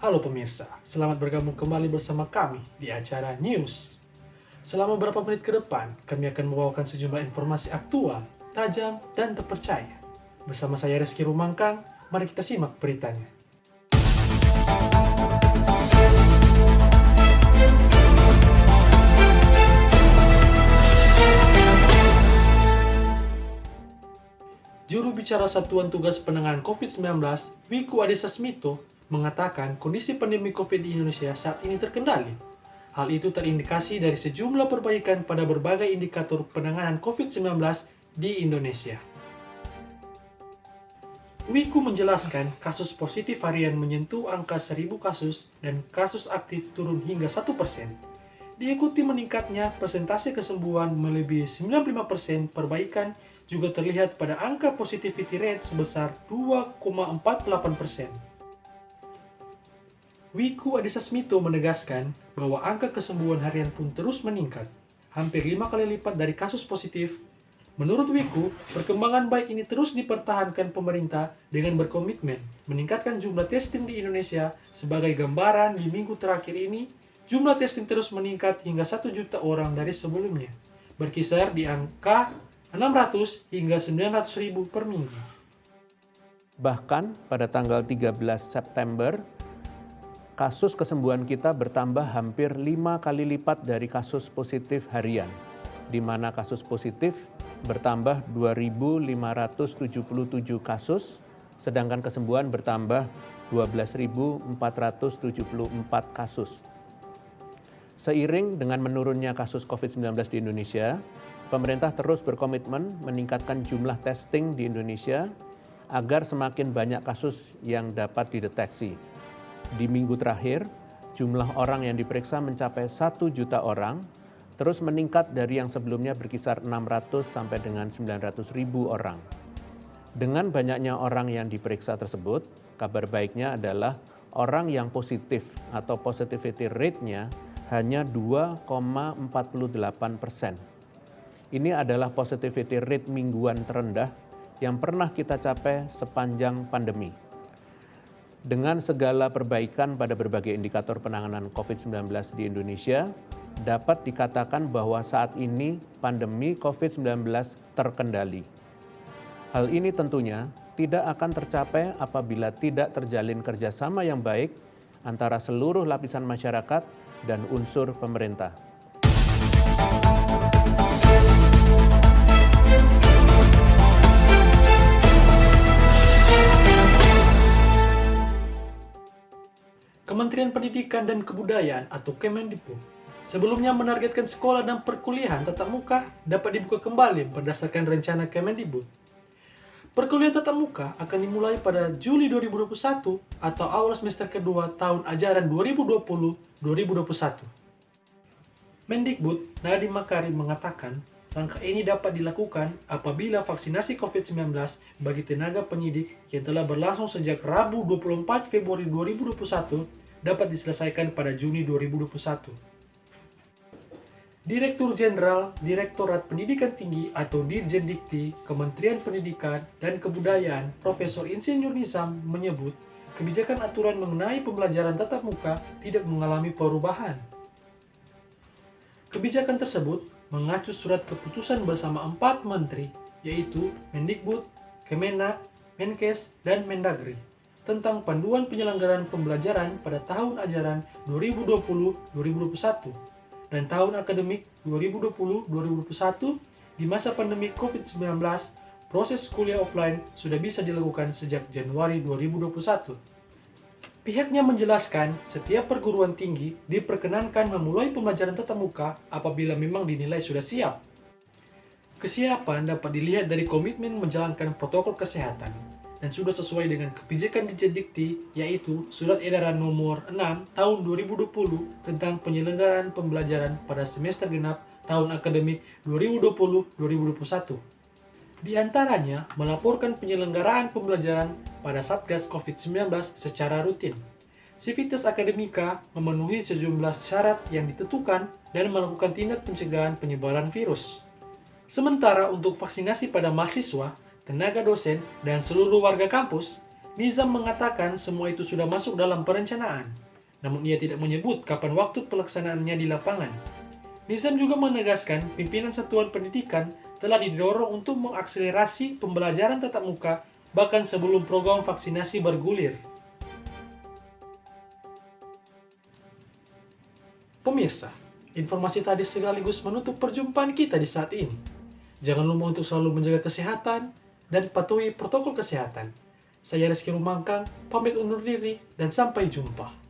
Halo pemirsa, selamat bergabung kembali bersama kami di acara News. Selama beberapa menit ke depan, kami akan membawakan sejumlah informasi aktual, tajam, dan terpercaya. Bersama saya Rizky Rumangkang, mari kita simak beritanya. Juru bicara Satuan Tugas Penanganan COVID-19, Wiku Adhisa Smito, mengatakan kondisi pandemi COVID di Indonesia saat ini terkendali. Hal itu terindikasi dari sejumlah perbaikan pada berbagai indikator penanganan COVID-19 di Indonesia. Wiku menjelaskan kasus positif harian menyentuh angka 1.000 kasus dan kasus aktif turun hingga 1%. Diikuti meningkatnya persentase kesembuhan melebihi 95%. Perbaikan juga terlihat pada angka positivity rate sebesar 2,48%. Wiku Adhisa Smito menegaskan bahwa angka kesembuhan harian pun terus meningkat, hampir 5 kali lipat dari kasus positif. Menurut Wiku, perkembangan baik ini terus dipertahankan pemerintah dengan berkomitmen meningkatkan jumlah testing di Indonesia. Sebagai gambaran, di minggu terakhir ini, jumlah testing terus meningkat hingga 1 juta orang dari sebelumnya, berkisar di angka 600 hingga 900 ribu per minggu. Bahkan pada tanggal 13 September, kasus kesembuhan kita bertambah hampir 5 kali lipat dari kasus positif harian, di mana kasus positif bertambah 2.577 kasus, sedangkan kesembuhan bertambah 12.474 kasus. Seiring dengan menurunnya kasus COVID-19 di Indonesia, pemerintah terus berkomitmen meningkatkan jumlah testing di Indonesia agar semakin banyak kasus yang dapat dideteksi. Di minggu terakhir, jumlah orang yang diperiksa mencapai 1 juta orang, terus meningkat dari yang sebelumnya berkisar 600 sampai dengan 900 ribu orang. Dengan banyaknya orang yang diperiksa tersebut, kabar baiknya adalah orang yang positif atau positivity rate-nya hanya 2,48%. Ini adalah positivity rate mingguan terendah yang pernah kita capai sepanjang pandemi. Dengan segala perbaikan pada berbagai indikator penanganan COVID-19 di Indonesia, dapat dikatakan bahwa saat ini pandemi COVID-19 terkendali. Hal ini tentunya tidak akan tercapai apabila tidak terjalin kerjasama yang baik antara seluruh lapisan masyarakat dan unsur pemerintah. Kementerian Pendidikan dan Kebudayaan atau Kemendikbud sebelumnya menargetkan sekolah dan perkuliahan tatap muka dapat dibuka kembali berdasarkan rencana Kemendikbud. Perkuliahan tatap muka akan dimulai pada Juli 2021 atau awal semester kedua tahun ajaran 2020-2021. Mendikbud Nadiem Makarim mengatakan langkah ini dapat dilakukan apabila vaksinasi COVID-19 bagi tenaga pendidik yang telah berlangsung sejak Rabu 24 Februari 2021 dapat diselesaikan pada Juni 2021. Direktur Jenderal Direktorat Pendidikan Tinggi atau Dirjendikti Kementerian Pendidikan dan Kebudayaan Profesor Insinyur Nizam menyebut kebijakan aturan mengenai pembelajaran tatap muka tidak mengalami perubahan. Kebijakan tersebut mengacu surat keputusan bersama 4 menteri, yaitu Mendikbud, Kemenak, Menkes, dan Mendagri, tentang panduan penyelenggaraan pembelajaran pada tahun ajaran 2020-2021 dan tahun akademik 2020-2021. Di masa pandemi COVID-19, proses kuliah offline sudah bisa dilakukan sejak Januari 2021. Pihaknya menjelaskan setiap perguruan tinggi diperkenankan memulai pembelajaran tatap muka apabila memang dinilai sudah siap. Kesiapan dapat dilihat dari komitmen menjalankan protokol kesehatan dan sudah sesuai dengan kebijakan Dirjendikti, yaitu Surat Edaran Nomor 6 Tahun 2020 tentang penyelenggaraan pembelajaran pada semester genap tahun akademik 2020-2021. Di antaranya, melaporkan penyelenggaraan pembelajaran pada Satgas COVID-19 secara rutin. Sivitas Akademika memenuhi sejumlah syarat yang ditentukan dan melakukan tindak pencegahan penyebaran virus. Sementara untuk vaksinasi pada mahasiswa, tenaga dosen, dan seluruh warga kampus, Nizam mengatakan semua itu sudah masuk dalam perencanaan, namun ia tidak menyebut kapan waktu pelaksanaannya di lapangan. Nizam juga menegaskan pimpinan satuan pendidikan telah didorong untuk mengakselerasi pembelajaran tatap muka bahkan sebelum program vaksinasi bergulir. Pemirsa, informasi tadi sekaligus menutup perjumpaan kita di saat ini. Jangan lupa untuk selalu menjaga kesehatan dan patuhi protokol kesehatan. Saya Rizky Rumangkang, pamit undur diri dan sampai jumpa.